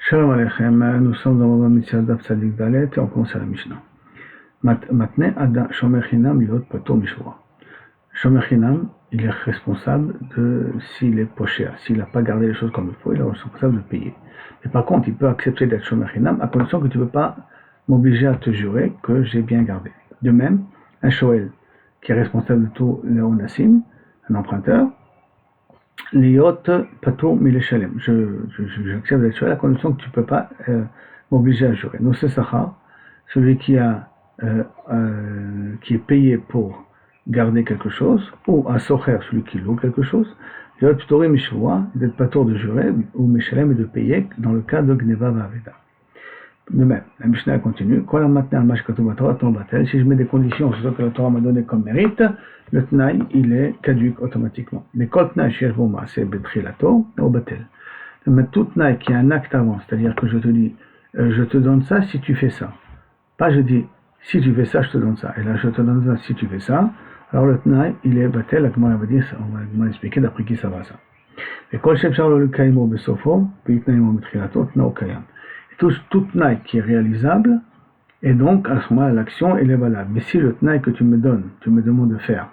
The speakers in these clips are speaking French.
Shalom Aleichem, nous sommes dans le Mitzvah Daf Tzadik Dalet et on commence à la Mishnah. Matne Ada Shomer Chinam Liot Pato Mishvua. Shomer Chinam, il est responsable s'il est poché, s'il n'a pas gardé les choses comme il faut, il est responsable de payer. Mais par contre, il peut accepter d'être Shomer Chinam à condition que tu ne peux pas m'obliger à te jurer que j'ai bien gardé. De même, un Shoel qui est responsable de tout le Onassim, un emprunteur, Liot pato mileshalem. J'accepte d'être à la condition que tu ne peux pas m'obliger à jurer. Nous c'est Sachar, celui qui est payé pour garder quelque chose, ou à Socher, celui qui loue quelque chose. Liot ptori mishvua, d'être pato de jurer, ou mishalem et de payer dans le cas de Gneva Vaveda. De même, la Mishnah continue. Si je mets des conditions sur ce que la Torah m'a donné comme mérite, le Tnaï, il est caduque automatiquement. Mais quand Tnaï, c'est Betrilato, ou Batel. Mais tout Tnaï qui a un acte avant, c'est-à-dire que je te dis, je te donne ça si tu fais ça. Pas je dis, si tu fais ça, je te donne ça. Et là, je te donne ça si tu fais ça. Alors le Tnaï, il est Batel, la Gemara va dire, on va expliquer d'après qui ça va ça. Et quand Shem Charles le Kaimo Besofo, puis Tnaï mo Betrilato, Tnaï Kayam. Tout Tnaï qui est réalisable, et donc à ce moment-là l'action elle est valable. Mais si le Tnaï que tu me donnes, tu me demandes de faire,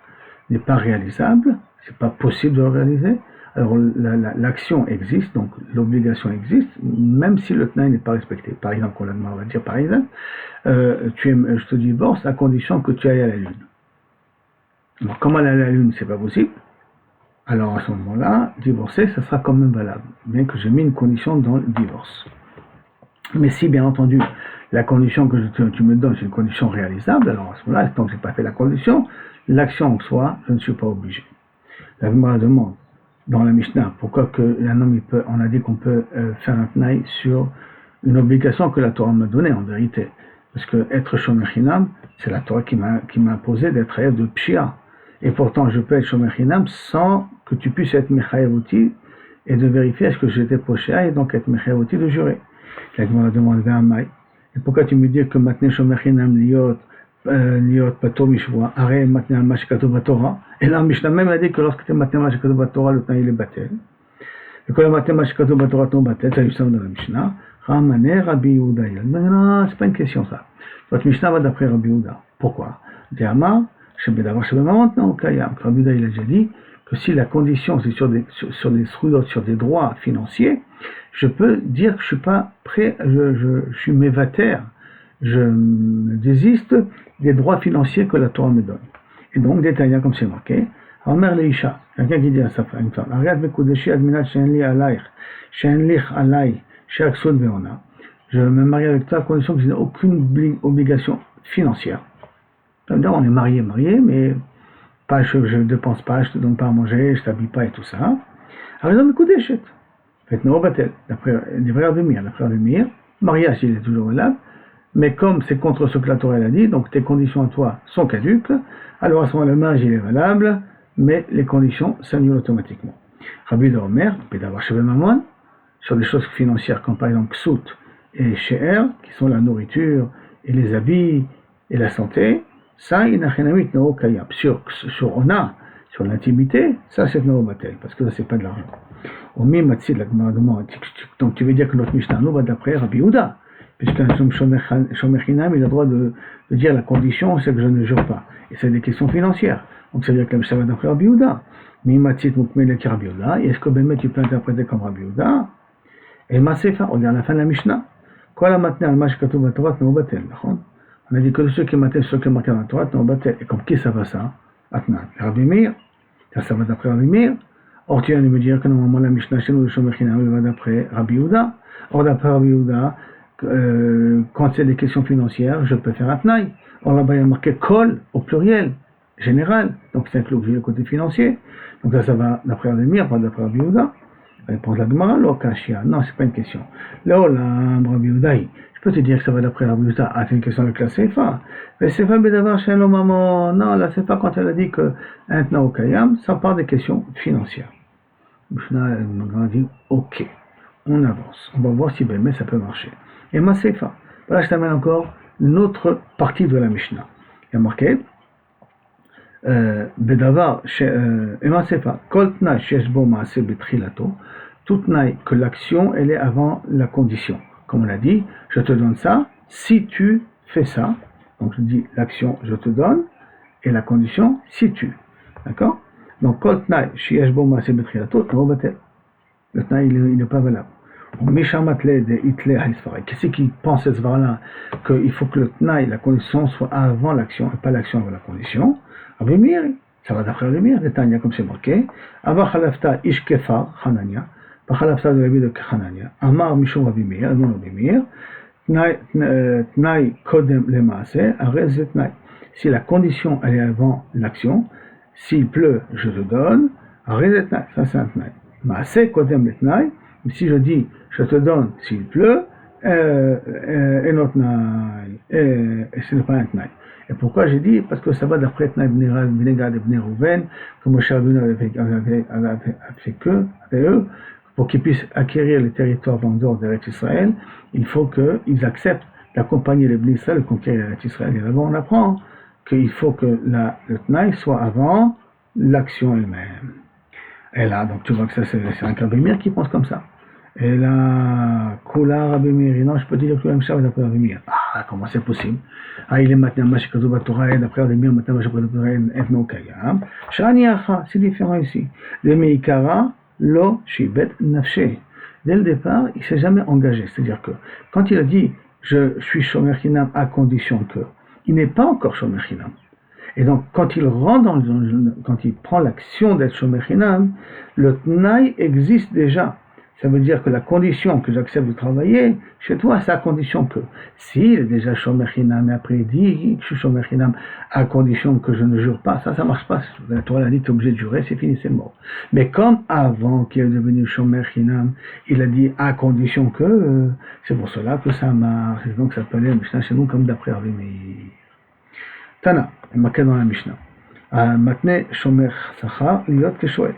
n'est pas réalisable, c'est pas possible de le réaliser, alors l'action existe, donc l'obligation existe, même si le Tnaï n'est pas respecté. Par exemple, on va dire par exemple, je te divorce à condition que tu ailles à la Lune. Alors comme aller à la Lune, c'est pas possible, alors à ce moment-là, divorcer, ça sera quand même valable, bien que j'ai mis une condition dans le divorce. Mais si, bien entendu, la condition que tu me donnes, c'est une condition réalisable, alors à ce moment-là, tant que je n'ai pas fait la condition, l'action en soi, je ne suis pas obligé. La Gemara demande, dans la Mishnah, pourquoi un homme, on a dit qu'on peut faire un tnaï sur une obligation que la Torah m'a donnée, en vérité. Parce que être shomer chinam, c'est la Torah qui m'a imposé d'être aïev de pshia. Et pourtant, je peux être shomer chinam sans que tu puisses être mechayev et de vérifier est-ce que j'étais poché et donc être mechayev de jurer. La Gemara demande vers Maï. Et pourquoi tu me dis que maintenant shomer chinam liot pato mishvua, arrête maintenant mashikato batora. Et là, Mishnah même a dit que lorsque tu es maintenant mashikato batora, le temps il est batel. Et quand le maintenant mashikato batora ton batel, ça y est dans la Mishnah. Ramane Rabbi Yehuda. Non, c'est pas une question ça. Votre Mishnah va d'après Rabbi Yehuda. Pourquoi? Diama, shebedavar shebemamot non kayam. Rabbi Yehuda il a déjà dit que si la condition c'est sur des droits financiers, je peux dire que je suis pas prêt, je suis mévater, je désiste des droits financiers que la Torah me donne. Et donc, détaillant comme c'est marqué, Omer Leisha, quelqu'un qui dit à sa femme, une femme, Ariad Bekudeshi Adminat Shenli Alaïch, Shenlich Alaï, Sheaksud Veona, je me marie avec toi à condition que je n'ai aucune obligation financière. Ça veut dire, on est marié, mais pas, je ne dépense pas, je te donne pas à manger, je t'habille pas et tout ça. Ariad Bekudeshi. Maintenant, d'après les frères de Mir, mariage il est toujours valable, mais comme c'est contre ce que la Torah a dit, donc tes conditions à toi sont caduques, alors à ce moment le mariage il est valable, mais les conditions s'annulent automatiquement. Rabbi de Omer, Pédavar Shevemamon, sur des choses financières comme par exemple Ksut et She'er, qui sont la nourriture et les habits et la santé, ça, Inachenamit Nao Kayab. Sur Ona, sur l'intimité, ça c'est Nao Batel, parce que ça c'est pas de l'argent. Donc tu veux dire que notre Mishnah nous va d'après Rabbi Yehuda, puisqu'un shomer chinam il a le droit de dire la condition c'est que je ne jure pas, et c'est des questions financières. Donc ça veut dire que la Mishnah va d'après Rabbi Yehuda. Mais Matzit Mukmele qui Rabbi Yehuda, et est-ce que Bémet tu peux interpréter comme Rabbi Yehuda? Et Masefa, on dit à la fin de la Mishnah, quoi la matne al mashkatu batorat no batel, d'accord? On a dit que ceux qui matent ceux qui marquent la Torah no batel, et comme qui ça va ça? Atnan, Rabbi Meir, ça va d'après Rabbi Meir. Or, tu viens de me dire que normalement la Mishnah chez nous, le Shomer Chinam, va d'après Rabbi Yehuda. Or, d'après Rabbi Yehuda, quand c'est des questions financières, je peux faire un tnaï. Or, là-bas, il y a marqué kol au pluriel, général. Donc, c'est inclus le côté financier. Donc, là, ça va d'après Rabbi Meir, pas d'après Rabbi Yehuda. Réponse la Gemara, lo kashia. Non, c'est pas une question. Là, Rabbi Yehuda, je peux te dire que ça va d'après Rabbi Yehuda. Ah, c'est une question avec la Seifa. Mais Seifa Bedavar chez maman. Non, la Seifa, quand elle a dit que un tna au kayam, ça part des questions financières. Mishnah a dit ok, on avance, on va voir si mais ça peut marcher. Et ma Seifa, voilà, je t'amène encore une autre partie de la Mishnah. Il y a marqué Bedavar, et ma Seifa, Kol tna shesh bo maase betrilato, tout tnaï, que l'action, elle est avant la condition. Comme on l'a dit, je te donne ça, si tu fais ça. Donc je dis l'action, je te donne, et la condition, si tu. D'accord? Donc, kol tnaï, sheyesh bo maaseh betrilatot, no batel. Le tnaï, il n'est pas valable. Qu'est-ce qui pense cette svara-là qu'il faut que le tnaï, la condition, soit avant l'action et pas l'action avant la condition? Avimir, ça va d'après Avimir, les Tanya comme c'est marqué. Ava Khalafta ish kefar, Hanania. Pas Khalafta de la vie de Hanania. Amar Mishum Avimir, non Avimir. Tnaï kodem le maaseh, arrête le tnaï. Si la condition elle est avant l'action, s'il pleut, je te donne, arrête le tnaï. Ça c'est un tnaï. Maaseh kodem le tnaï. Si je dis, je te donne s'il pleut, et notre naï, et ce n'est pas un tnaï. Et pourquoi j'ai dit? Parce que ça va d'après Tnaï Bnei Gad et Bnei Rouven, que Moshe Rabbeinu avec eux, pour qu'ils puissent acquérir les territoires en dehors d'Eretz Israël, il faut qu'ils acceptent d'accompagner les Bnei Israël et conquérir Eretz Israël. Et là-bas, on apprend qu'il faut que le tnaï soit avant l'action elle-même. Et là, donc tu vois que ça, c'est un Rabbi qui pense comme ça. Et là, Kula Rabbi Meir, non, je peux dire que même ça d'après Rabbi Meir. Ah, comment c'est possible? Ah, il est maintenant Mashikazu Batora, et d'après Rabbi Meir, maintenant Mashikazu Batora, Ethno Kayam. Shani Acha, c'est différent ici. Le Meikara, Lo Shibet Nafshe. Dès le départ, il ne s'est jamais engagé. C'est-à-dire que, quand il a dit, je suis Shomer Chinam à condition que, il n'est pas encore Shomer Chinam. Et donc, quand il rentre quand il prend l'action d'être Shomer Chinam, le Tnaï existe déjà. Ça veut dire que la condition que j'accepte de travailler chez toi, c'est à condition que, s'il est déjà Shomer Chinam, et après il dit que je suis Shomer Chinam, à condition que je ne jure pas, ça marche pas. La Torah a dit que tu es obligé de jurer, c'est fini, c'est mort. Mais comme avant qu'il est devenu Shomer Chinam, il a dit à condition que, c'est pour cela que ça marche. Et donc ça s'appelait Mishnah chez nous comme d'après Rabbi Meir. Tana, marqué dans la Mishnah. Matne Shomer Sachar, liot keshoel.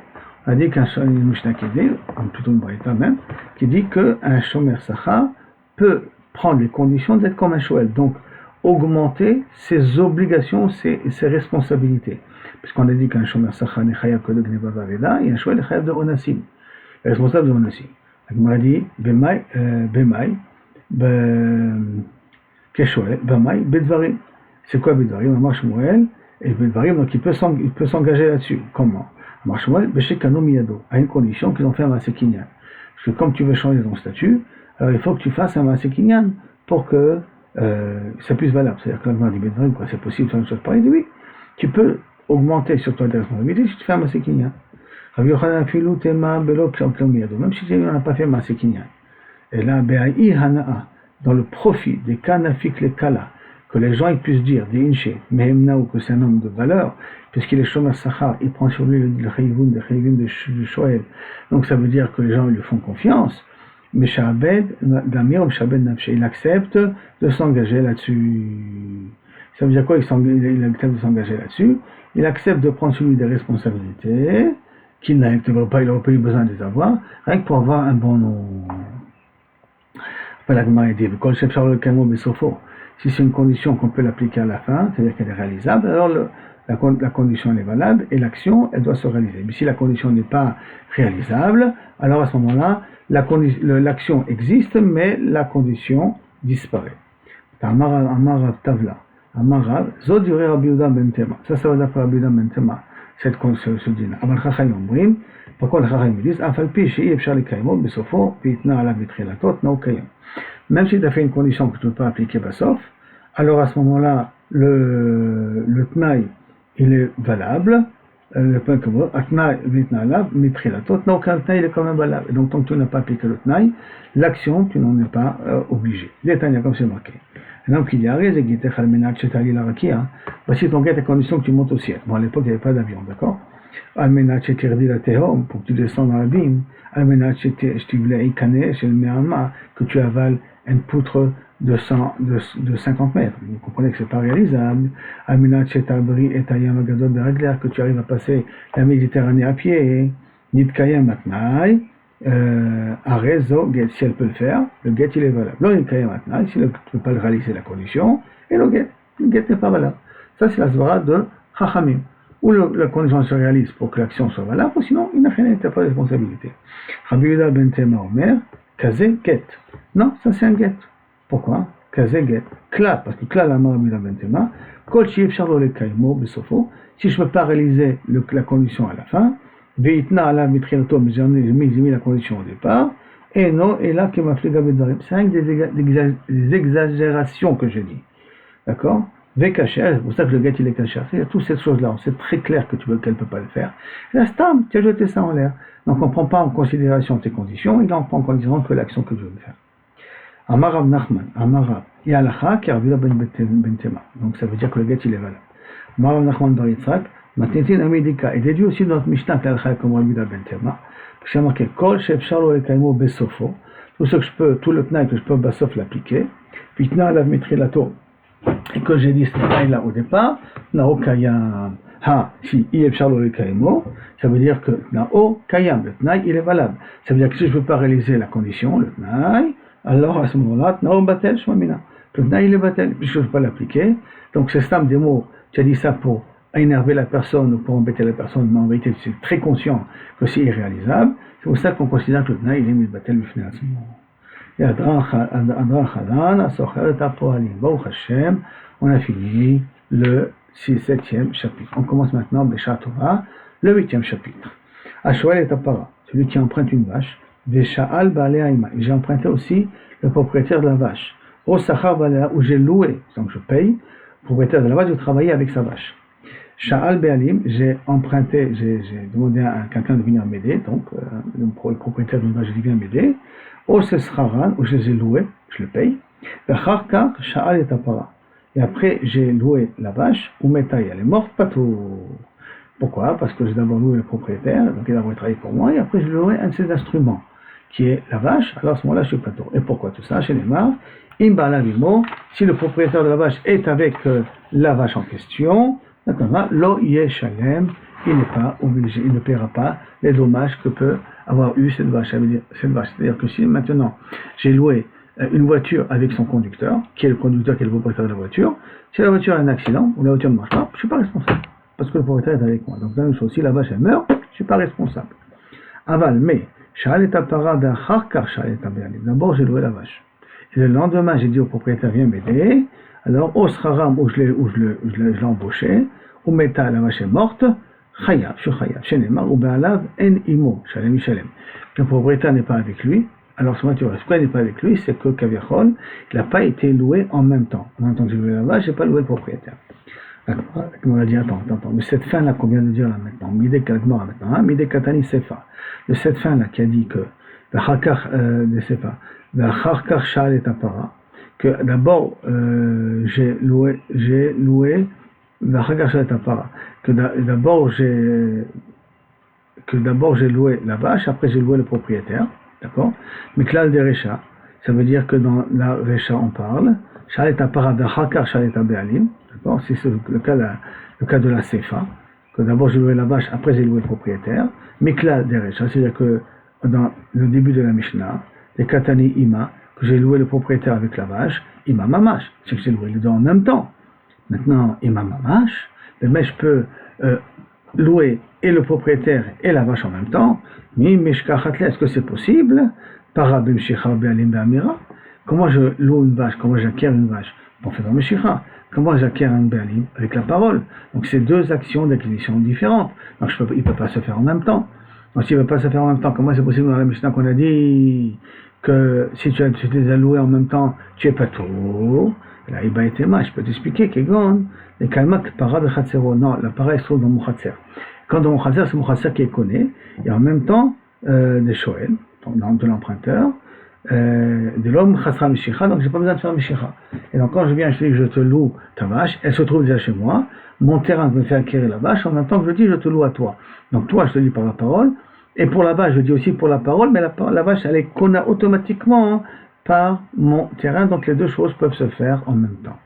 On a dit qu'un Mishnah qui dit, plutôt une braïta même, qui dit qu'un Shomer Sachar peut prendre les conditions d'être comme un Shoel, donc augmenter ses obligations, ses responsabilités. Puisqu'on a dit qu'un Shomer Sachar n'est chayav que de Gneva Vaveda, et un Shoel est chayav de Onassim, responsable de Onassim. Donc on a dit, Bemai, Keshoel, Bemai, Bedvarim. C'est quoi Bedvarim? Amar Shmuel, et Bedvarim, donc il peut s'engager là-dessus. Comment? À une condition qu'ils ont fait un Maaseh Kinyan. Parce que comme tu veux changer ton statut, alors il faut que tu fasses un Maaseh Kinyan pour que ça puisse valable. C'est-à-dire que l'Agma dit, c'est possible de faire une chose pareille? Il dit oui, tu peux augmenter sur toi tes responsabilités si tu fais un Maaseh Kinyan. Même si tu n'as pas fait un Maaseh Kinyan. Et là, dans le profit des kanafik les kala, que les gens ils puissent dire, des inche, mehemna ou que c'est un homme de valeur, puisqu'il est Shomer Sachar, il prend sur lui le chayivun de Shoel. Donc ça veut dire que les gens lui font confiance. Mais Shabed, Gamir ou Shabed Nafshe, il accepte de s'engager là-dessus. Ça veut dire quoi? Il accepte de s'engager là-dessus. Il accepte de prendre sur lui des responsabilités qu'il n'aurait pas eu besoin de les avoir, rien que pour avoir un bon nom. La Gemara dit, si c'est une condition qu'on peut l'appliquer à la fin, c'est-à-dire qu'elle est réalisable, alors la condition elle est valable et l'action elle doit se réaliser. Mais si la condition n'est pas réalisable, alors à ce moment-là, l'action existe, mais la condition disparaît. Amarav Tavla, Amarav, Zod Yure Rabbi Yehuda ben Tema. Ça va d'après Rabbi Yehuda ben Tema, ce dîner. Aval Chachayim Omrim, pourquoi les Chachayim disent, Afal Pi Shei Efshar Lekaymo, Besofo, Pitna Alav Vitrilatot, No Kayim. Même si tu as fait une condition que tu ne peux pas appliquer Basof, alors à ce moment-là, le Tnaï, il est valable, le point que vous, Atnaï, Vitna Alav, Mitrilatot, non, aucun Tnaï, il est quand même valable. Et donc, tant que tu n'as pas appliqué le Tnaï, l'action, tu n'en es pas obligé. Détail, comme c'est marqué. Donc, il y a raison, voici ton guet à condition que tu montes au ciel. Bon, à l'époque, il n'y avait pas d'avion, d'accord? Almenat shetirdi la tehom, pour que tu descendes dans l'abîme. Almenat shetivle ikane, chez le me'ama, que tu avales une poutre de 50 mètres. Vous comprenez que ce n'est pas réalisable. Almenat shetabri et ayam agadol beragler, que tu arrives à passer la Méditerranée à pied. Nitkayam matnaï, arezo, get, si elle peut le faire, le get il est valable. Non, nitkayam matnaï, si elle ne peut pas le réaliser la condition, et le get n'est pas valable. Ça c'est la svara de Chachamim. ou la condition se réalise pour que l'action soit valable, ou sinon, il n'a pas de responsabilité. Rabbi Yehuda ben Tema Omer, Kazé get. Non, ça c'est un get. Pourquoi? Kazé get. Kla, parce que Kla la Rabbi Yehuda ben Tema, Kol Shiv Charlo le Kaimo, Besofo, si je ne peux pas réaliser la condition à la fin, Veitna ala mitrilato, mais j'ai mis la condition au départ, et non, et là, c'est un des exagérations que je dis. D'accord? Vekacher, c'est pour ça que le gars il est caché. C'est toutes ces choses-là, c'est très clair que qu'elle ne peut pas le faire. La stam, tu as jeté ça en l'air. Donc on ne prend pas en considération tes conditions, il en prend en considération que l'action que je veux faire. Amarav Nachman, Amarav, Yalacha, Kervila ben Tema. Donc ça veut dire que le gars il est valable. Amarav Nachman bar Yitzhak, Matnetin Amidika, et déduit aussi dans notre Mishnah qu'Yalacha comme Rabbi ben Tema. C'est marqué Kol Shefshalo le Kaimo Besofo, tout ce que je peux, tout le tnaï que je peux Basof l'appliquer, puis Tna la Mitrilato. Et que j'ai dit ce tnaï-là au départ, Nao Kayam, Ha, si Yefshalo le Kaimo, ça veut dire que Nao Kayam, le tnaï il est valable. Ça veut dire que si je ne veux pas réaliser la condition, le tnaï, alors à ce moment-là, Nao Batel Shmamina, le tnaï il est Batel, puisque je ne peux pas l'appliquer. Donc c'est stam des mots, tu as dit ça pour énerver la personne ou pour embêter la personne, mais en vérité, tu es très conscient que c'est irréalisable. C'est pour ça qu'on considère que le tnaï, il est mitbatel bifnei atzmo. Et Adran Chadan, Asocher Tapoalim, Baruch Hashem, on a fini le 7e chapitre. On commence maintenant, Besha Torah, le 8e chapitre. Ashoel et Tapara, celui qui emprunte une vache, Vesha'al Baalea Ima, j'ai emprunté aussi le propriétaire de la vache. Au Sachar Baalea, où j'ai loué, donc je paye, le propriétaire de la vache de travailler avec sa vache. Sha'al Be'alim, j'ai emprunté, j'ai demandé à quelqu'un de venir m'aider, donc le propriétaire d'une vache vient m'aider. Au Sescharan, où je les ai loués, je le paye. V'charkar Sha'al et Tapara. Et après, j'ai loué la vache, ou Metaï, elle est morte, pas tout. Pourquoi? Parce que j'ai d'abord loué le propriétaire, donc il a travaillé pour moi, et après j'ai loué un de ses instruments, qui est la vache, alors à ce moment-là, je suis pas tout. Et pourquoi tout ça? Chez les marques, Imbala Vimo, si le propriétaire de la vache est avec la vache en question, Lo Yeshalem, il n'est pas obligé, il ne paiera pas les dommages que peut avoir eu cette vache. C'est-à-dire que si maintenant j'ai loué une voiture avec son conducteur, qui est le conducteur, qui est le propriétaire de la voiture, si la voiture a un accident, ou la voiture ne marche pas, je ne suis pas responsable, parce que le propriétaire est avec moi. Donc la même chose, si la vache elle meurt, je ne suis pas responsable. Aval, mais, d'abord j'ai loué la vache. Et le lendemain, j'ai dit au propriétaire, viens m'aider. Alors, au Sraram, où je l'ai embauché, au Meta, la vache est morte, Chayav, je suis Chayav, Shenemar, ou Be'alav, En Imo, Shalem Shalem. Le propriétaire n'est pas avec lui, alors ce motif, pourquoi il n'est pas avec lui, c'est que Kaviachol, il n'a pas été loué en même temps. En même temps que j'ai loué la vache, je n'ai pas loué le propriétaire. On a dit, attends, mais cette fin-là qu'on vient de dire là maintenant, Midé Kalgmora maintenant, Midé Katani Sefa, de cette fin-là qui a dit que, V'chakar de Sefa, V'chakar Shal et Tapara, que d'abord j'ai loué que d'abord j'ai loué la vache, après j'ai loué le propriétaire, d'accord? Mais klal de Recha, ça veut dire que dans la Recha on parle, Shal et Tapara d'Achakar Shal et Tabealim, d'accord? C'est le cas de la Sefa, que d'abord j'ai loué la vache, après j'ai loué le propriétaire, mais klal de Recha, c'est-à-dire que dans le début de la Mishnah, les Katani Ima, que j'ai loué le propriétaire avec la vache, Ima Mamash, c'est que j'ai loué les deux en même temps. Maintenant, Ima Mamash, mais je peux louer et le propriétaire et la vache en même temps, mais Meshkachatle, est-ce que c'est possible? Parabim Shecha Be'alim Be'amira. Comment je loue une vache, comment j'acquiers une vache? En faisant Meshicha. Comment j'acquiers un Be'alim? Avec la parole. Donc c'est deux actions d'acquisition différentes. Donc il ne peut pas se faire en même temps. Donc s'il ne peut pas se faire en même temps, comment c'est possible dans la Mishnah qu'on a dit que si tu les as loués en même temps, tu es pas tout. Là, il a été mal. Je peux t'expliquer qu'Egon, les kalmak para de Khatsero. Non, la para se trouve dans mon Khatser. Quand dans mon Khatser, c'est mon Khatser qui est connu. Et en même temps, des Shoel, de l'emprunteur, de l'homme Khatsra Mishicha, donc j'ai pas besoin de faire Mishicha. Et donc quand je viens, je dis que je te loue ta vache, elle se trouve déjà chez moi. Mon terrain me fait acquérir la vache, en même temps que je dis, je te loue à toi. Donc toi, je te dis par la parole. Et pour la vache, je dis aussi pour la parole, mais la vache, elle est conna automatiquement par mon terrain, donc les deux choses peuvent se faire en même temps.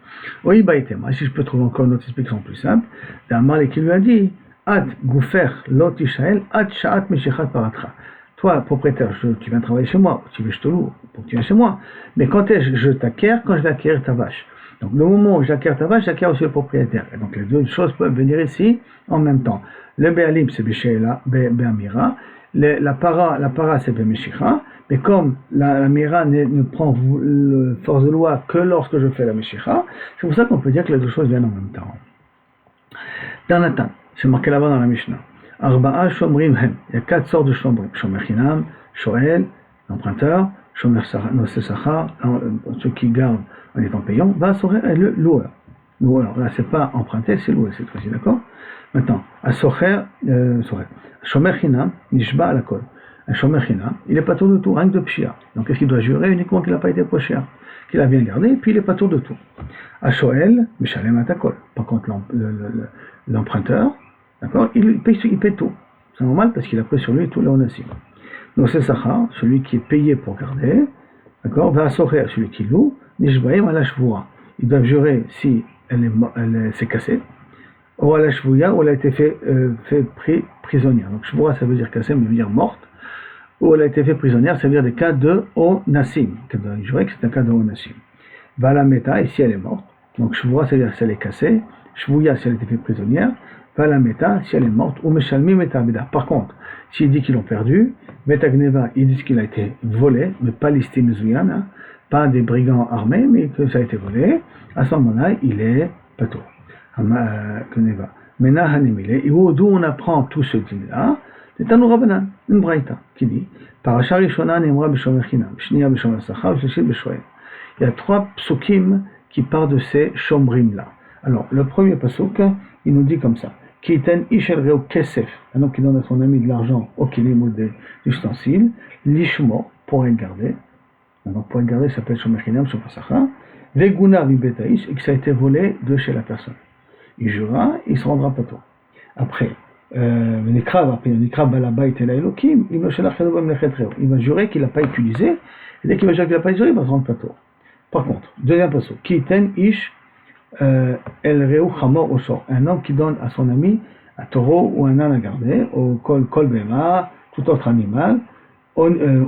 Oui, si je peux trouver encore une autre explication plus simple, Damar qui lui a dit, Ad Goufer Lot Ishael, Ad Sha'at Meshichat Paratra. Toi, propriétaire, tu viens travailler chez moi, tu veux que je te loue, pour que tu viennes chez moi. Mais quand est-ce que je t'acquiers? Quand je vais acquérir ta vache. Donc le moment où j'acquiers ta vache, j'acquiers aussi le propriétaire. Et donc les deux choses peuvent venir ici en même temps. Le Béalim c'est Béchéla, Béamira, la para c'est Béméchicha, mais comme la Mira ne prend force de loi que lorsque je fais la Méchicha, c'est pour ça qu'on peut dire que les deux choses viennent en même temps. Dans Nathan, c'est marqué là-bas dans la Mishnah. Arba'a Shomrim Hem. Il y a 4 sortes de Shomrim. Shomer Chinam, Shoel, l'emprunteur, Shomer Sachar, ceux qui gardent en étant payants, va Socher et le loueur. Loueur, là c'est pas emprunter, c'est louer cette fois-ci, d'accord? Maintenant, à Socher, Shomer Chinam, Nishba à la colle. Un Shomer Chinam, il n'est pas tour de tout, rien que de Pshia. Donc qu'est-ce qu'il doit jurer? Uniquement qu'il n'a pas été poché, qu'il a bien gardé, puis il n'est pas tour de tout. À Shoel, Mishalem Atakol. Par contre, l'emprunteur, d'accord, il paie tout. C'est normal parce qu'il a pris sur lui tout le onassim. Donc c'est Sachar, celui qui est payé pour garder, d'accord, va assorer celui qui loue, Nishbaim à la shvoua. Ils doivent jurer si elle s'est cassée, ou à la shvouya, ou elle a été fait prisonnière. Donc shvoua ça veut dire cassée, mais veut dire morte, ou elle a été fait prisonnière, ça veut dire des cas de onassim. Ils doivent jurer que c'est un cas de onassim. Va la meta, et si elle est morte, donc shvoua ça veut dire si elle est cassée, shvouya si elle a été fait prisonnière, va la meta si elle est morte, ou meshalmi meta beda. Par contre, s'il dit qu'ils l'ont perdu, metagneva, ils disent qu'il a été volé, mais pas listé mezouyan, hein, pas des brigands armés, mais que ça a été volé, à ce moment-là, il est pato. Mena hanemile, et d'où on apprend tout ce dîner-là, c'est un Rabanan, une braïta, qui dit, Parasha Rishona nemra b'shomer chinam, shniya b'shomer sachar, shlishi b'shoel. Il y a 3 psukim qui parlent de ces shomrim-là. Alors, le premier pasuk, il nous dit comme ça. Kiten ishel reo kesef, un homme qui donne à son ami de l'argent au kilim ou des ustensiles, lishmo, pour être gardé. Donc, pour être gardé, ça s'appelle shomer chinam, shomer sachar. Veguna vibetaïs, et que ça a été volé de chez la personne. Il jura, il se rendra pas tôt. Après, il va jurer qu'il n'a pas utilisé, et dès qu'il va jurer qu'il n'a pas utilisé, il va se rendre pas tôt. Par contre, deuxième passage, Kiten ish el reu chamor osor, un homme qui donne à son ami un taureau ou un âne à garder, au kol bema, tout autre animal,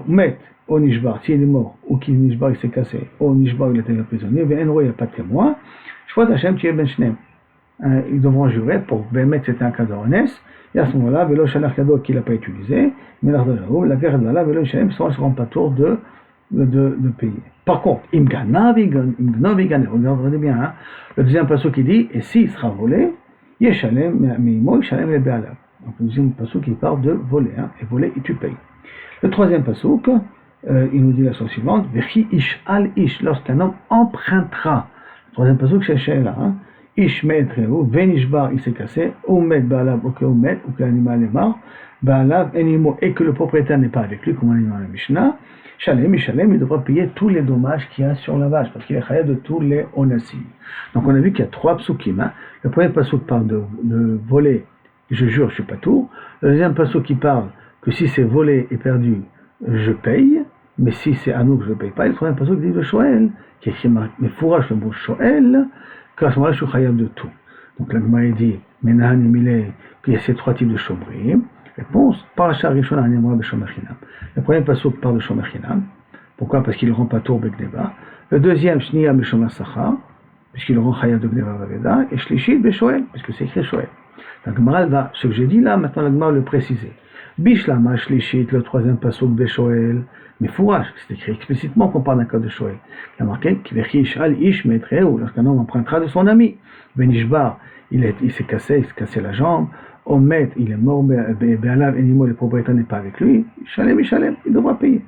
met au nishbar, s'il est mort, ou qu'il nishbar il s'est cassé, au nishbar il a été prisonnier, il n'y a pas de témoin, shvat Hashem tu es ben shnem. Ils devront jurer pour mettre c'était un cadeau honnête, et à ce moment-là, velo shalach cadeau qu'il n'a pas utilisé, mais la guerre de la velo shalem ne seront pas tour de payer. Par contre, regardez bien, hein, le deuxième passage qui dit, et s'il sera volé, yeshalem, mais moi, yeshalem le be'alav. Donc le deuxième passage qui parle de voler, hein, et voler et tu payes. Le troisième passage, il nous dit la chose suivante, vechi ish al ish, lorsqu'un homme empruntera. Le troisième passage, c'est chez là, hein, ish me'etreu, venishbar, il s'est cassé, ou met be'alav, ou que l'animal est mort, be'alav, et que le propriétaire n'est pas avec lui, comme on dit dans la Mishnah, Shalem, il devra payer tous les dommages qu'il y a sur la vache, parce qu'il est khayab de tous les onassim. Donc on a vu qu'il y a 3 psukim. Hein. Le premier pasuk parle de voler, je jure, je suis pas tout. Le deuxième pasuk qui parle que si c'est volé et perdu, je paye, mais si c'est à nous que je ne paye pas. Et le troisième pasuk dit de Shoel, qui est écrit, mais fourrage le mot Shoel, qu'à ce moment-là je suis khayab de tout. Donc la Gemara dit, Menahan et Milé, qu'il y a ces 3 types de shomrim. Réponse, Parasha Rishona nemra b'shomer chinam. Le premier pasuk parle de shomer chinam. Pourquoi? Parce qu'il ne rend pas tour begneva. Le deuxième, shniya b'shomer sachar, puisqu'il rend chayav de gneva vaveda. Et shlishit b'shoel, puisque c'est écrit shoel. La Gemara va, ce que j'ai dit là, maintenant la Gemara le préciser. Bishlama shlishit, le troisième pasuk b'shoel. Mais fourrage, c'est écrit explicitement qu'on parle d'un cas de shoel. Il a marqué, Kvechi shal ish metreu, lorsqu'un homme empruntera de son ami. Benishbar, il s'est cassé la jambe. Omet, il est mort, Be'alav, Enimo, le propriétaire n'est pas avec lui, Shalem, il devra payer.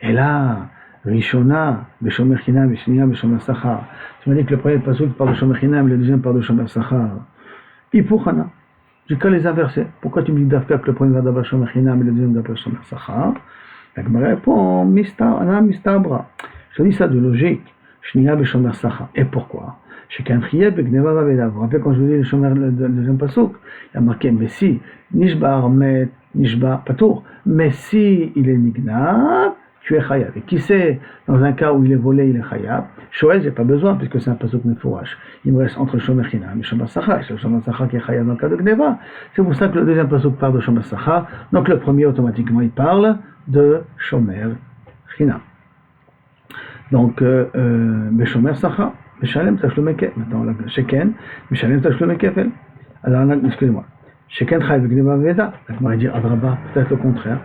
Et là, Rishona, Beshomer Chinam, Beshnia, Beshomer Sachar. Tu m'as dit que le premier pasuk parle de Shomer Chinam, le deuxième parle de Shomer Sachar. Ipuchana. J'ai qu'à les inverser. Pourquoi tu me dis d'Afka que le premier va d'abord Shomer Chinam et le deuxième d'abord Shomer Sachar? La Gemara répond, Mistabra. Je dis ça de logique. Shnia, Beshomer Sachar. Et pourquoi? Chez Kantriye, Begneva Vaveda. Vous vous rappelez quand je vous dis le deuxième pasuk, il y a marqué, mais si, Nishbar, met, Nishbar, Patour, mais si il est Nignav, tu es Chayab. Et qui sait, dans un cas où il est volé, il est Chayab, Shoel, j'ai pas besoin, puisque c'est un pasuk Mefourash. Il me reste entre Shomer Chinam et Shomer Sachar. C'est le Shomer Sachar qui est Chayab dans le cas de Gneva. C'est pour ça que le deuxième pasuk parle de Shomer Sachar. Donc le premier, automatiquement, il parle de Shomer Chinam. Donc, Beshomer Sachar. Meshalem Tashlum Kefel. Maintenant, Sheken, Meshalem Tashlum Kefel. Alors, excusez-moi. Sheken Chayav Gneva Veda. La Gemara dit Adraba, peut-être le contraire.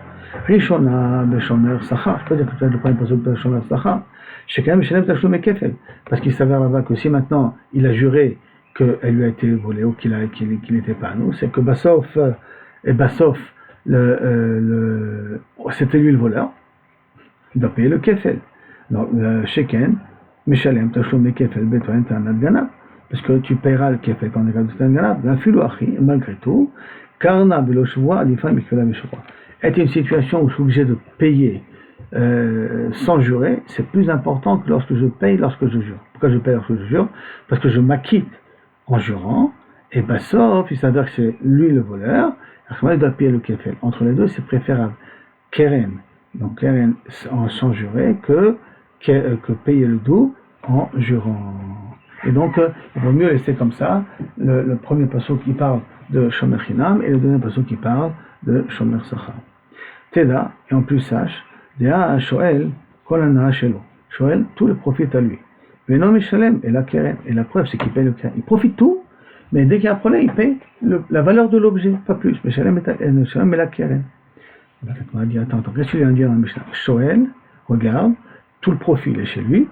Rishona Beshomer Sachar. Je peux dire que peut-être le premier passage de Beshomer Sachar. Sheken Meshalem Tashlum Kefel. Parce qu'il s'avère là-bas que si maintenant il a juré qu'elle lui a été volée ou qu'il n'était pas à nous, c'est que Bassof, c'était lui le voleur. Il doit payer le kefel. Alors, Sheken, Meshalem, Tashlum Kefel, Betoin, Tanat Ganab. Parce que tu paieras le kefel quand on est capable de Tanat Ganab. La filouachi, malgré tout, Karna Beloshvoa, Alifa, Mikvela Mishvoa. Est une situation où je suis obligé de payer sans jurer, c'est plus important que lorsque je paye, lorsque je jure. Pourquoi je paye lorsque je jure? Parce que je m'acquitte en jurant, et sauf, il s'avère que c'est lui le voleur, alors il doit payer le kefel. Entre les deux, c'est préférable. Keren, donc Keren sans jurer, que payer le double en jurant. Et donc, il vaut mieux laisser comme ça le premier passage qui parle de Shomer Chinam et le deuxième passage qui parle de Shomer Sachar. Teda, et en plus sache, Dea Shoel, Kolana Shelo. Shoel, tout le profite à lui. Venom Mishalem, et la Keren. Et la preuve, c'est qu'il paye le Keren. Il profite tout, mais dès qu'il y a un problème, il paye la valeur de l'objet, pas plus. Mishalem et la Keren. On va dire, attends, qu'est-ce que tu viens de dire dans le Mishnah? Shoel, regarde, tout le profit il est chez lui,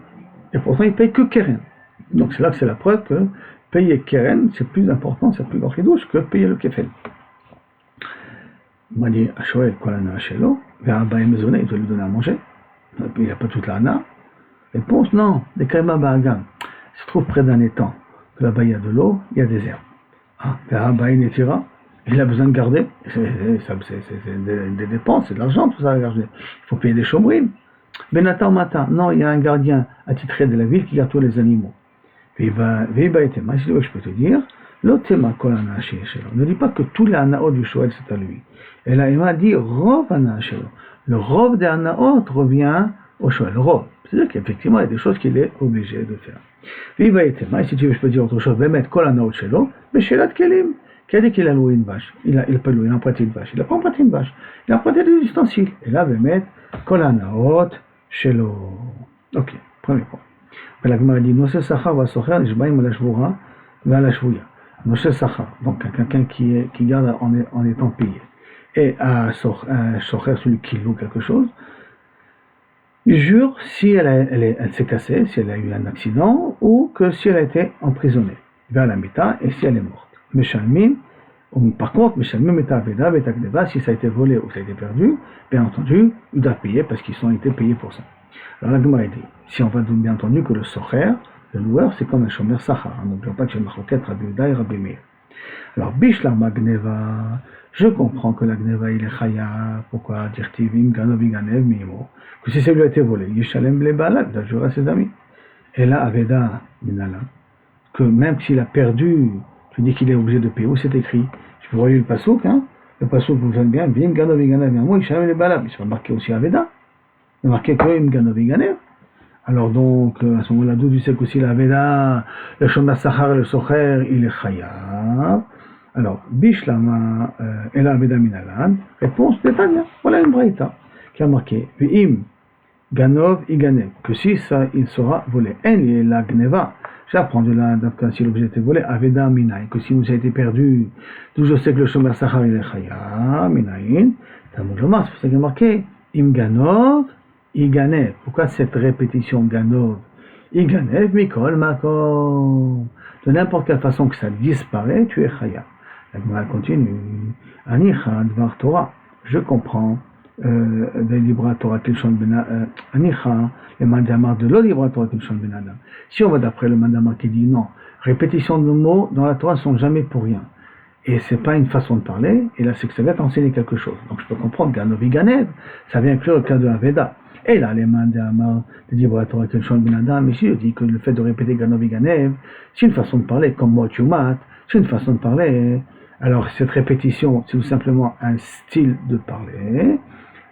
et pourtant il paye que Keren. Donc c'est là que c'est la preuve que payer Keren, c'est plus important, c'est plus grand chidouche que payer le Kefel. On va dire, Shoel, Kolana Shelo, vers un bain maisonné, il doit lui donner à manger. Il n'y a pas toute la hana. Réponse, non, des Kaima Bahagam. Il se trouve près d'un étang, que là-bas il y a de l'eau, il y a des herbes. Vers un bain Netira, il a besoin de garder, c'est des dépenses, c'est de l'argent tout ça à garder. Il faut payer des chômerines. Benatan Matin, non, il y a un gardien attitré de la ville qui garde tous les animaux. Viva Etema, c'est ce que je peux te dire. L'otema kolana shelo. Ne dis pas que tous les anaot du Shoel c'est à lui. Et là, il m'a dit rov ana shelo. Le rov des anaot revient au Shoel. Le rov. C'est-à-dire qu'effectivement, il y a des choses qu'il est obligé de faire. Viva Etema, et si tu veux, je peux dire autre chose. Va mettre kolanaot shelo, mais shelat kelim. Qui a dit qu'il a loué une vache? Il a pas loué, il a emprunté une vache. Il n'a pas emprunté une vache. Il a emprunté des ustensiles. Et là, va mettre kolanaot shelo. Ok, premier point. La Gemara dit Nosé Sachar va socher, Ishbaim la Shvura, va la Shvuya. Nosé Sachar, donc quelqu'un qui garde en étant payé. Et à socher, celui qui loue quelque chose, il jure si elle s'est cassée, si elle a eu un accident, ou que si elle a été emprisonnée. Vers la Mita, et si elle est morte. Meshalmim, par contre, Meshalmim et Aveda, Betakdeva, si ça a été volé ou ça a été perdu, bien entendu, il doit payer parce qu'ils ont été payés pour ça. Alors la Gemara dit, si on va bien entendu que le socher, le loueur, c'est comme un shomer sachar. N'oublions pas que j'ai une maroquette Rabbi Uda et Rabbi Meir. Alors Bishlam Gneva, je comprends que la Gneva il est chaya. Pourquoi dire Tivim Ganov Ganev Mimo? Que si ça lui a été volé, Yishalem ble Bala, il doit jurer à ses amis. Et là Aveda Minala, que même s'il a perdu, tu dis qu'il est obligé de payer. Où c'est écrit? Je vous relire le pasouk, hein? Le pasouk vous aime bien. Vim Ganov Ganev Mimo, Yishalem ble Bala. Mais c'est pas marqué aussi Aveda. Il est marqué que Im Ganov Ganev. Alors donc, à ce moment-là, d'où tu sais qu'aussi la Veda, le Shomer Sachar et le Socher, il est Chayav. Alors, Bishlama et la Veda Minalan, réponse Netanya. Voilà une braïta qui a marqué V'im Ganov Iganev, que si ça, il sera volé. En la Gneva, j'apprends de là, si l'objet était volé, Aveda Minaï, que si nous a été perdu, d'où je sais que le Shomer Sachar, il est Chayav, Minaïn, Tamud Lomar, c'est pour ça qu'il a marqué Im Ganov Iganev. Pourquoi cette répétition Ganov? Iganev, Mikol, Makom. De n'importe quelle façon que ça disparaît, tu es Chaya. La Gemara continue. Anicha, Dvar Torah. Je comprends des Libra Torah Kilshon Ben Anicha, le mandamar de l'Olibra Torah Kilshon Ben Adam. Si on va d'après le mandamar qui dit non, répétition de mots dans la Torah ne sont jamais pour rien. Et c'est pas une façon de parler, et là c'est que ça vient t'enseigner quelque chose. Donc je peux comprendre Ganov Iganev, ça vient inclure le cas de Aveda. Et là, les mandamar de Libra Torah Kilshon Ben Adam, ici je dis que le fait de répéter Ganov Iganev, c'est une façon de parler, comme Mochumat, c'est une façon de parler. Alors cette répétition, c'est tout simplement un style de parler,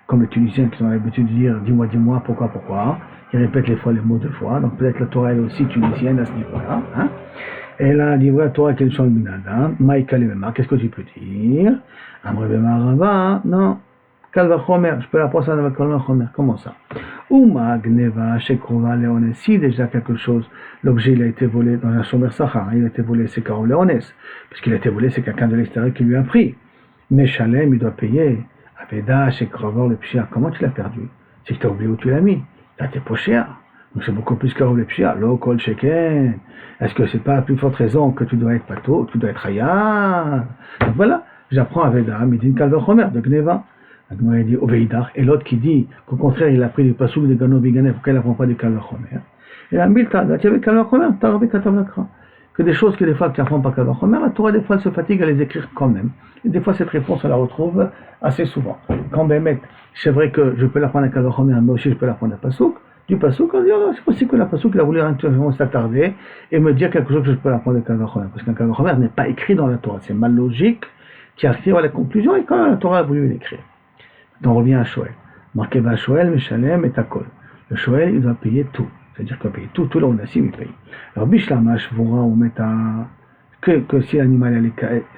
comme les Tunisiens qui ont l'habitude de dire dis-moi, pourquoi, ils répètent les fois les mots deux fois, donc peut-être la Torah est aussi tunisienne à ce niveau-là. Hein. Et là, la Torah Kilshon Ben Adam, Maïka Lemema, qu'est-ce que tu peux dire? Amre Bema Rava, non, Kalvachomer, je peux la prendre avec Kalvachomer. Comment ça? Uma gneva shekrova leones. Si déjà quelque chose, l'objet il a été volé dans un shomer sachar, il a été volé, c'est karov leones. Puisqu'il a été volé, c'est quelqu'un de l'extérieur qui lui a pris. Mais Shalem, il doit payer. Aveda shekrovor le pshia. Comment tu l'as perdu? C'est que tu as oublié où tu l'as mis. T'as tes pochés. Donc c'est beaucoup plus karov le pshia. Lo kol sheken. Est-ce que c'est pas la plus forte raison que tu dois être pato, tu dois être hayar? Donc voilà, j'apprends Aveda, midin kalvachomer, de gneva. Donc il dit Oveidar, et l'autre qui dit qu'au contraire il a pris du pasouk de Gano Biganev, pourquoi il n'apprend pas du Kalvachomer? Et la Milta, tu avais Kalvachomer, tu as rabbi Katamlakra. Que des choses que des fois tu n'apprends pas Kalvachomer, la Torah des fois elle se fatigue à les écrire quand même. Et des fois cette réponse on la retrouve assez souvent. Quand Bémet, c'est vrai que je peux l'apprendre à Kalvachomer, mais aussi je peux l'apprendre à pasouk. Du pasouk, on dit oh, c'est possible que la pasouk il a voulu s'attarder et me dire quelque chose que je peux l'apprendre à Kalvachomer. Parce qu'un Kalvachomer n'est pas écrit dans la Torah, c'est mal logique qui arrive à la conclusion et quand la Torah a voulu l'écrire. Donc on revient à Shoel. Marqué va Shoel, Meshalem et Takol. Le Shoel, il doit payer tout. C'est-à-dire qu'il doit payer tout le Onassim, il paye. Alors Bishlama, Shvura, ou Meta, que si l'animal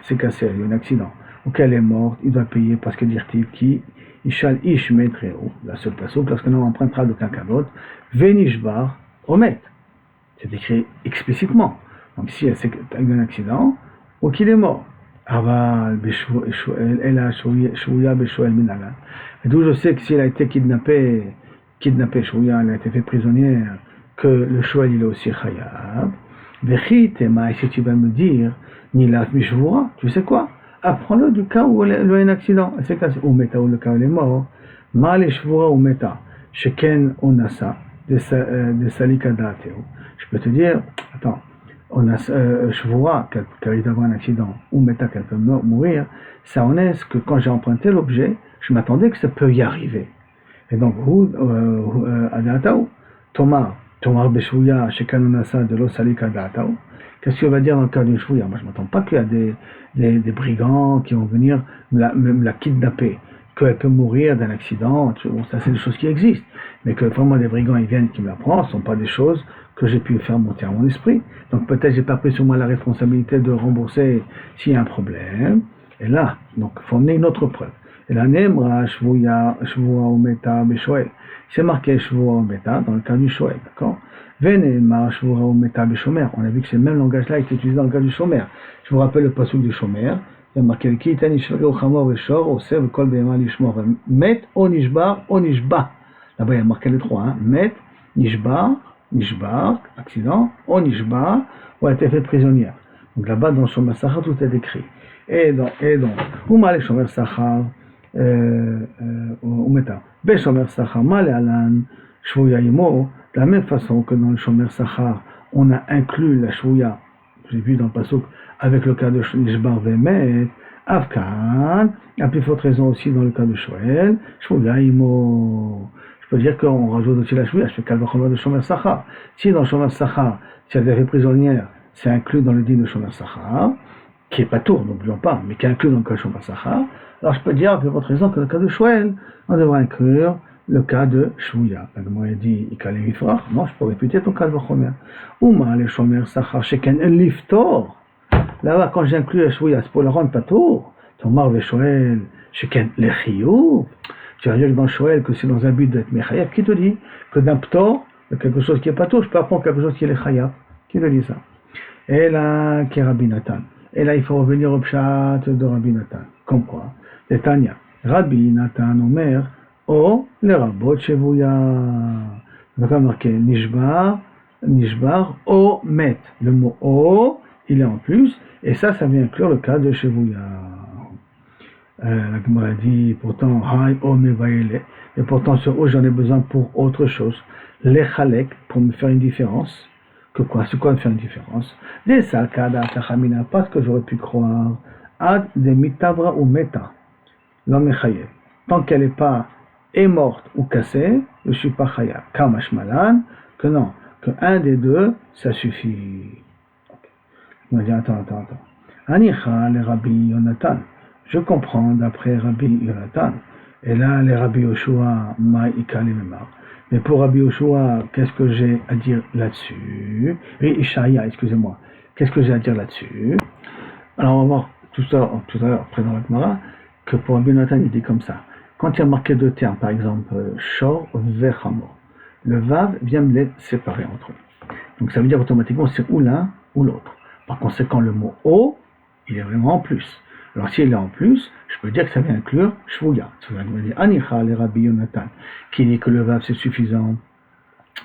s'est cassé, il y a un accident, ou qu'elle est morte, il doit payer parce que dirtiv qui, Ishal Ish Metreo, la seule personne, lorsqu'on empruntera de quelqu'un d'autre, Venishbar, Omet. C'est écrit explicitement. Donc si elle a eu un accident, ou qu'il est mort. Aval, Shouya, Beshoel, Minalan. Et d'où je sais que si elle a été kidnappée, Shouya, elle a été faite prisonnière, que le Shoel il est aussi Chayab. Vechi, Tema, et si tu vas me dire, Nilaf Mishvura, tu sais quoi? Apprends-le du cas où elle a eu un accident. C'est cassé. Ou Meta, où le cas où elle est mort. Mal et Shvura ou Meta. Sheken Onasa, de Salikadateo. Je peux te dire, attends. On a Shvura, qu'elle risque d'avoir un accident, ou Meta, qu'elle peut mourir, ça en est que quand j'ai emprunté l'objet, je m'attendais que ça peut y arriver. Et donc, Adatao, Tomar Beshvouya, Shekanonasa de l'Osalik Adatao, qu'est-ce qu'il va dire dans le cas d'une Shvouya? Moi, je ne m'attends pas qu'il y a des brigands qui vont venir me la kidnapper, qu'elle peut mourir d'un accident, bon, ça c'est des choses qui existent, mais que vraiment des brigands ils viennent qui me la prennent, ce ne sont pas des choses que j'ai pu faire monter à mon esprit. Donc peut-être j'ai pas pris sur moi la responsabilité de rembourser s'il y a un problème. Et là, donc il faut amener une autre preuve. Et là, Nemra, Shvua, Ometa, Beshoel. C'est marqué Shvua, Ometa dans le cas du Shoel, d'accord? Venema, Shvua, Ometa, Beshomer. On a vu que ce même langage-là est utilisé dans le cas du Shomer. Je vous rappelle le passouk du Shomer. Il y a marqué qui est Nishvua, Ochamor, Eshor, Osev, Kol, Behema, Lishmor. Met, Onishbar, Onishba. Là-bas, il y a marqué les trois, hein. Met, Nishbar, accident, Onishbar, ou a été fait prisonnière. Donc là-bas, dans Shomer Sachar, tout est écrit. Et donc, où m'a les Shomer Sachar, Umeta, Be Shomer Sachar, Male Alan, Shvouya Imo, de la même façon que dans le Shomer Sachar, on a inclus la Shvouya, j'ai vu dans le Pasuk, avec le cas de Nishbar Vemet, Afkan, à plus forte raison aussi dans le cas de Shoel, Shvouya Imo. Je peux dire qu'on rajoute aussi la Shvouya, je fais Kalvachomer de Shomer Sachar. Si dans Shomer Sachar, si elle est fait prisonnière, c'est inclus dans le din de Shomer Sachar, qui n'est pas tour, n'oublions pas, mais qui est inclus dans le cas de Shomer Sachar, alors je peux dire, à plus forte raison que le cas de Shoel, on devrait inclure le cas de Shvouya. La Gemara dit, Ikalem Ifrach, non, je peux répéter ton Kalvachomer. Ouma, le Shomer Sachar, Sheken Liftor. Là-bas, quand j'inclus la Shvouya, c'est pour la rendre pas tour. Tomar ve Shoel, Sheken Lechiyou. Tu vas dire que dans Shoel, que c'est dans un but d'être Mechayav, qui te dit que d'un ptor, quelque chose qui est pas tour, je peux apprendre quelque chose qui est Lechayav. Qui te dit ça? Et là, qui est Rabbi Nathan. Et là, il faut revenir au pshat de Rabbi Nathan. Comme quoi? C'est Tanya. Rabbi Nathan Omer, O, le rabot shevouya. Donc, on a marqué Nishbar, O, met. Le mot O, il est en plus, et ça vient inclure le cas de shevouya. La Gemara dit, pourtant, Hay, O, Mevaele. Et pourtant, sur O, j'en ai besoin pour autre chose. Les Chalek, pour me faire une différence. Que quoi? C'est quoi me faire une différence? Des Sakada, Tachamina, parce que j'aurais pu croire. Ad, de Mitavra ou Meta. L'homme Chayev. Tant qu'elle n'est pas est morte ou cassée, je ne suis pas Chayav. Kamash Malan, que non, que un des deux, ça suffit. Il m'a dit, attends. Anicha, les Rabbi Yonatan. Je comprends d'après Rabbi Yonatan. Et là, les Rabbi Yoshua, Ma'ika les Memar. Mais pour Rabbi Yoshua, qu'est-ce que j'ai à dire là-dessus? Et Ishaïa, excusez-moi. Qu'est-ce que j'ai à dire là-dessus? Alors, on va voir tout à l'heure, après dans la Gemara, que pour Rabbi Yonatan, il dit comme ça. quand il y a marqué deux termes, par exemple, shor, vechamor, le vav vient me les séparer entre eux. Donc ça veut dire automatiquement c'est ou l'un ou l'autre. Par conséquent, le mot o, il est vraiment en plus. Alors s'il est en plus, je peux dire que ça vient inclure shvuya. Ça veut dire anicha le Rabbi Yonatan, qui dit que le vav c'est suffisant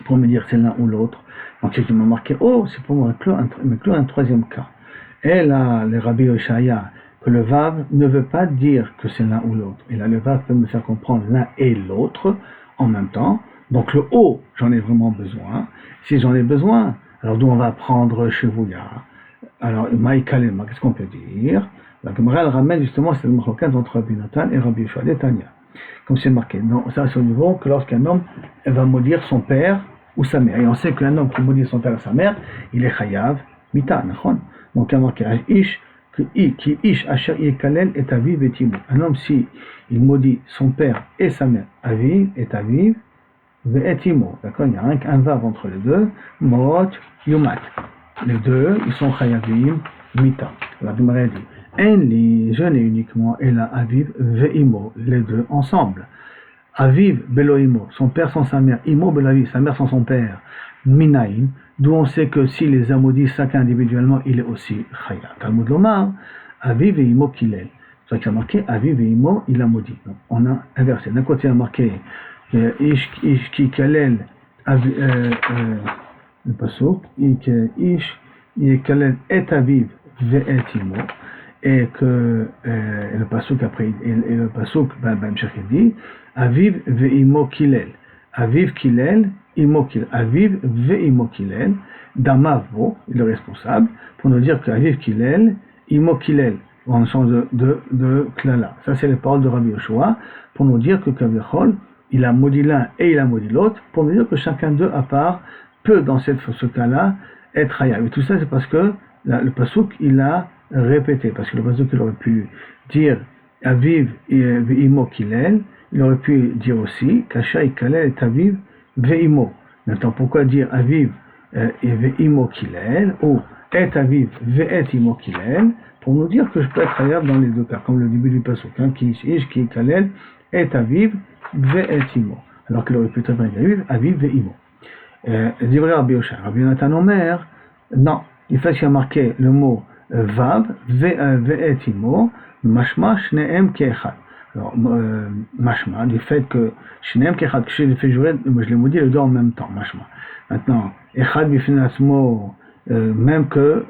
pour me dire que c'est l'un ou l'autre. Donc si tu m'as marqué o, c'est pour inclure un troisième cas. Et là, le Rabbi Yoshaya, que le vav ne veut pas dire que c'est l'un ou l'autre. Et là, le vav peut me faire comprendre l'un et l'autre en même temps. Donc le o, j'en ai vraiment besoin. Si j'en ai besoin, alors d'où on va prendre Shvuya? Alors, Maïkalema, qu'est-ce qu'on peut dire? La Gemara, elle ramène justement cette marloquette entre Rabbi Nathan et Rabbi Yoshua d'Etania. Comme c'est marqué. Donc, ça, c'est au niveau que lorsqu'un homme va maudire son père ou sa mère. Et on sait qu'un homme qui maudit son père ou sa mère, il est chayav, mita, nachon. Donc, il y a marqué, qui ish asher yekalel et aviv et timo. Un homme, si il maudit son père et sa mère, aviv et aviv, et timo. D'accord? Il y a un vav entre les deux, mot, yumat. Les deux, ils sont chayavim, mita. La Gemara dit, Enli, je n'ai uniquement, et la aviv, ve'imo, les deux ensemble. Aviv, beloimo, son père sans sa mère, imo, beloaviv, sa mère sans son père, minaim, d'où on sait que s'il les a maudits chacun individuellement, il est aussi chayav. Talmud lomar, aviv et imo kilel. C'est vrai qu'il a marqué, aviv et imo, il a maudit. Donc, on a inversé. D'un côté, il a marqué, ish ki kalel, le pasuk, ish yekalel et aviv ve'et imo, et que le pasuk après, et le pasuk, dit, aviv ve'imo kilel, aviv kilel, imo kilel, aviv ve'imo kilel, damavo, il est responsable, pour nous dire que aviv kilel, imo kilel, en change de klala. Ça c'est les paroles de Rabbi Yoshua, pour nous dire que Kavechol, il a maudit l'un et il a maudit l'autre, pour nous dire que chacun d'eux à part peut dans ce cas-là être hayab. Et tout ça c'est parce que le pasuk il a répété, parce que le pasuk il aurait pu dire aviv ve'imo kilel, il aurait pu dire aussi kasha ikalel et aviv ve'imo. Maintenant pourquoi dire aviv et ve'imo kilel ou et aviv ve'et imo kilel, pour nous dire que je peux être hayab dans les deux cas, comme le début du pasuk, qui ish ki ikalel et aviv ve'et imo, alors qu'il aurait pu très bien dire aviv ve'imo. Divrei Rabbi Yoshua, Rabbi Yonatan Omer, non, il fait qu'il y a marqué le mot vav, ve'et imo, mashma shneem ke'echad. Alors, mashma, du fait que shneem ke'echad, que je l'ai fait jurer, je l'ai maudit les deux en même temps, mashma. Maintenant, echad bifnei atzmo, même que,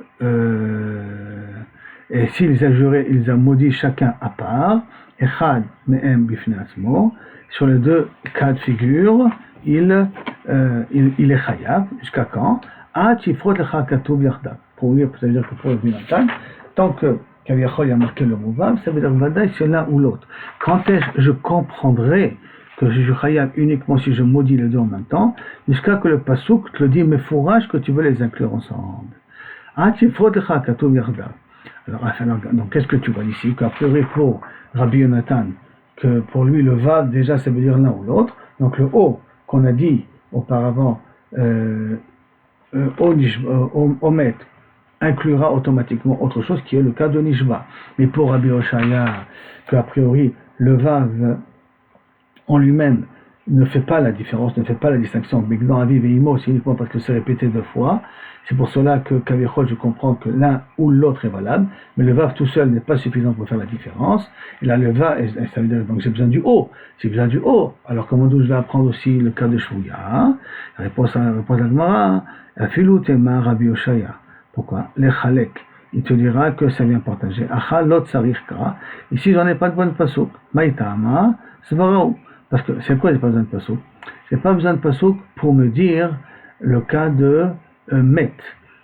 et s'ils ont juré, ils ont maudit chacun à part, echad me'em bifnei atzmo, sur les deux cas de figure, il est chayav, jusqu'à quand? Pour dire que pour le Nathan, tant que Kaviachol a marqué le mot vav, ça veut dire que c'est l'un ou l'autre. Quand est-ce que je comprendrai que je suis chayav uniquement si je maudis les deux en même temps, jusqu'à que le pasuk te le dit, mais fourrage que tu veux les inclure ensemble. Alors, donc qu'est-ce que tu vois ici? Qu'a priori pour Rabbi Yonatan, que pour lui le vav déjà ça veut dire l'un ou l'autre, donc le o qu'on a dit auparavant, omet, inclura automatiquement autre chose qui est le cas de Nishba. Mais pour Rabbi Yoshaya, qu'a priori le vav en lui-même ne fait pas la différence, ne fait pas la distinction. Mais dans Aviv et Imo, c'est uniquement parce que c'est répété deux fois. C'est pour cela que Kavichol, je comprends que l'un ou l'autre est valable, mais le vav tout seul n'est pas suffisant pour faire la différence. Et là, le vav, ça veut dire, donc j'ai besoin du haut. J'ai besoin du haut. Alors, comment je vais apprendre aussi le cas de Shvuya? La réponse à la Gemara, Afilu tema Rabbi Yoshaya. Pourquoi? Les chalek. Il te dira que ça vient partager. Acha lot sarirka. Ici, j'en ai pas de bonne pasuk. Maïtama, svarau. Parce que c'est quoi j'ai pas besoin de pasuk? J'ai pas besoin de pasuk pour me dire le cas de met.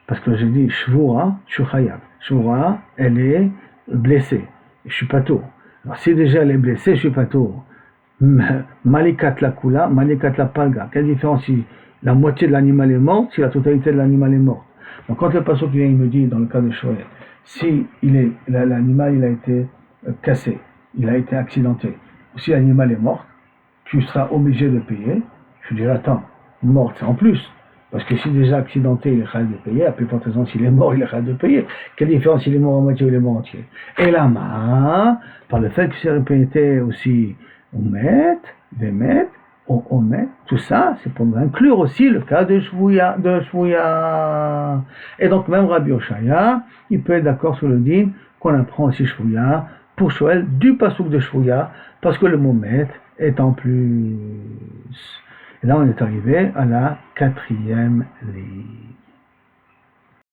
Parce que j'ai dit shvura, shuchayab. Shvura, elle est blessée. Je suis pas tour. Alors si déjà elle est blessée, je suis pas tour. Malikat la kula, malikat la palga. Quelle différence si la moitié de l'animal est morte, si la totalité de l'animal est morte? Donc quand le pasuk vient, il me dit dans le cas de Shoel, si l'animal il a été cassé, il a été accidenté, ou si l'animal est mort, tu seras obligé de payer. Je dirais, attends, mort, c'est en plus. Parce que si déjà accidenté, il est capable de payer, à plus forte raison, s'il est mort, il est capable de payer. Quelle différence s'il est mort en moitié ou il est mort entier? Et là, par le fait que c'est répété aussi Omet, Vemet, Omet, tout ça, c'est pour inclure aussi le cas de Shvouya. Et donc, même Rabbi Oshaya, il peut être d'accord sur le din qu'on apprend aussi Shvouya pour Shoel du pasouk de Shvouya, parce que le mot Met est en plus. Et là, on est arrivé à la 4e ligne.